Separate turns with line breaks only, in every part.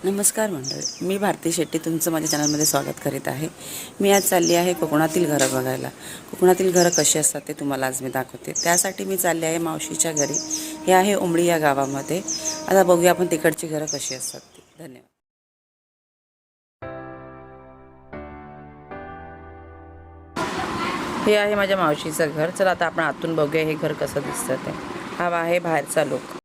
नमस्कार मंडळी, मी भारती शेट्टी तुमचं माझ्या चॅनलमध्ये स्वागत करीत आहे। मी आज चालली आहे कोकणातील घरं बघायला। कोकणातील घरं कशी असतात ते तुम्हाला आज मी दाखवते। त्यासाठी मी चालली आहे मावशीच्या घरी। हे आहे उमळी या गावामध्ये। आता बघूया आपण तिकडची घरं कशी असतात ती। धन्यवाद। हे आहे माझ्या मावशीचं घर। चला आता आपण आतून बघूया हे घर कसं दिसतं ते। हा आहे बाहेरचा लुक।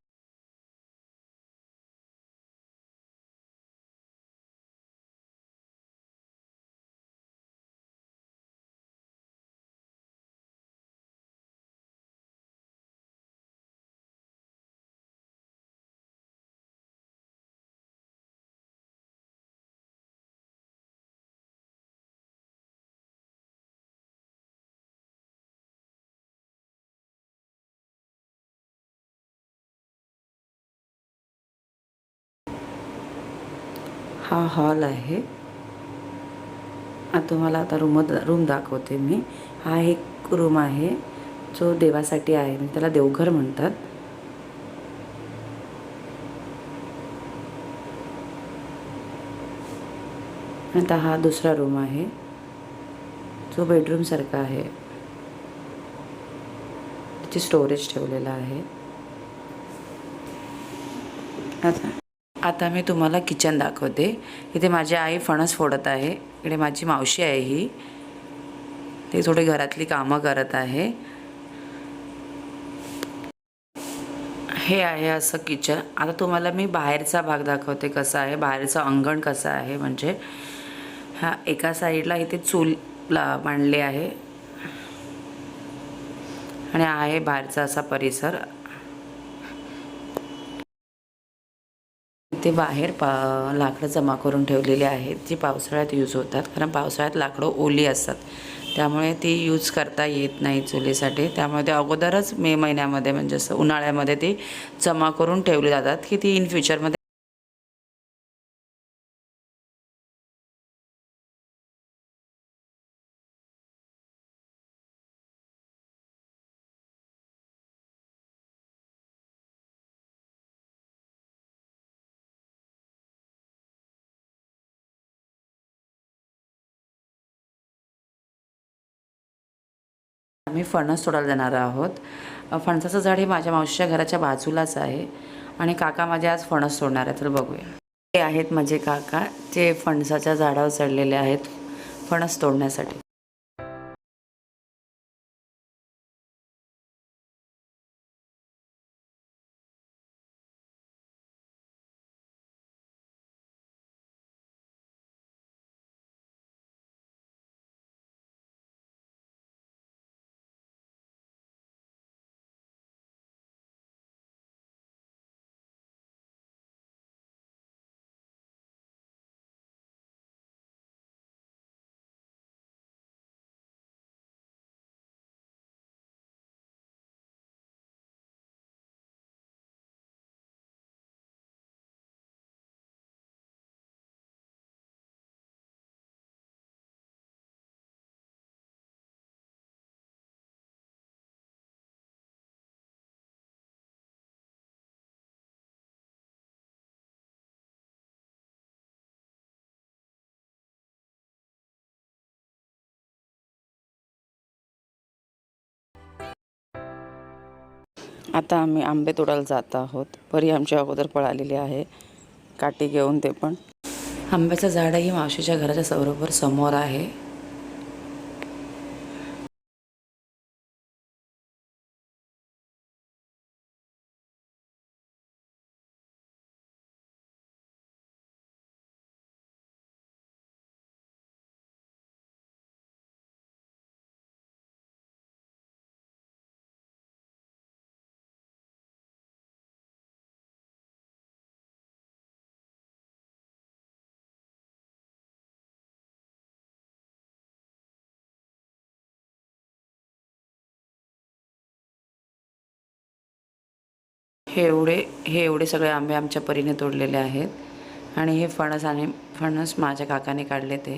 हा हॉल आहे। तुम्हाला आता रूम दाखवते मी। हा एक रूम आहे जो देवासाठी आहे, म्हणजे त्याला देवघर म्हणतात। आता हा दुसरा रूम आहे जो बेडरूम सारखा आहे, त्याची स्टोरेज ठेवलेला आहे। आता मी तुम्हाला किचन दाखवते। इथे माझी आई फणस फोडत आहे। इकडे माझी मावशी आहे ही, ते थोडी घरातली कामं करत आहे। हे आहे असं किचन। आता तुम्हाला मी बाहेरचा भाग दाखवते कसा आहे, बाहेरचं अंगण कसं आहे। म्हणजे हा एका साईडला इथे चूल मांडली आहे आणि आहे बाहेरचा असा परिसर। ते बाहेर लाकडं जमा करून ठेवलेली आहेत, जी पावसाळ्यात यूज होतात। कारण पावसाळ्यात लाकडं ओली असतात, त्यामुळे ती यूज करता येत नाही चुलीसाठी। त्यामुळे ते अगोदरच मे महिन्यामध्ये, म्हणजे असं उन्हाळ्यामध्ये ती जमा करून ठेवली जातात की ती इन फ्युचरमध्ये आम्ही फणस तोडायला जाणार आहोत। फणसाचं झाड हे माझ्या मावशीच्या घराच्या बाजूलाच आहे आणि काका माझे आज फणस तोडणार आहेत। तर बघूया। हे आहेत माझे काका, जे फणसाच्या झाडावर चढलेले आहेत फणस तोडण्यासाठी। आता आम्ही आंबे तोडायला जात आहोत। परी आमच्या अगोदर पळालेली आहे काठी घेऊन। ते पण आंब्याचं झाडही मावशीच्या घराच्या बरोबर समोर आहे। हे एवढे सगळे आंबे आमच्या परीने तोडलेले आहेत आणि हे फणस माझ्या काकाने काढले ते।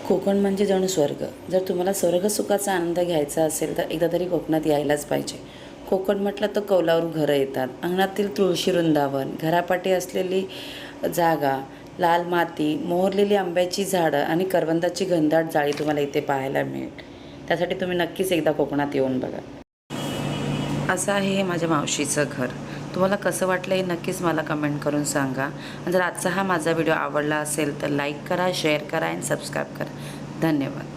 कोकण म्हणजे जणू स्वर्ग। जर तुम्हाला स्वर्ग सुखाचा आनंद घ्यायचा असेल तर एकदा तरी कोकणात यायलाच पाहिजे। कोकण म्हटलं तर कौलारू घरं येतात. अंगणातील तुळशी वृंदावन, घरापाठी असलेली जागा, लाल माती, मोहरलेली आंब्याची झाडं आणि करवंदाची घनदाट जाळी तुम्हाला इथे पाहायला मिळेल. त्यासाठी तुम्ही नक्कीच एकदा कोकणात येऊन बघा. असं आहे हे माझ्या मावशीचं घर. तुम्हाला कसं वाटलं हे नक्कीच मला कमेंट करून सांगा. आणि जर आजचा हा माझा व्हिडिओ आवडला असेल तर लाईक करा, शेअर करा आणि सबस्क्राईब करा. धन्यवाद.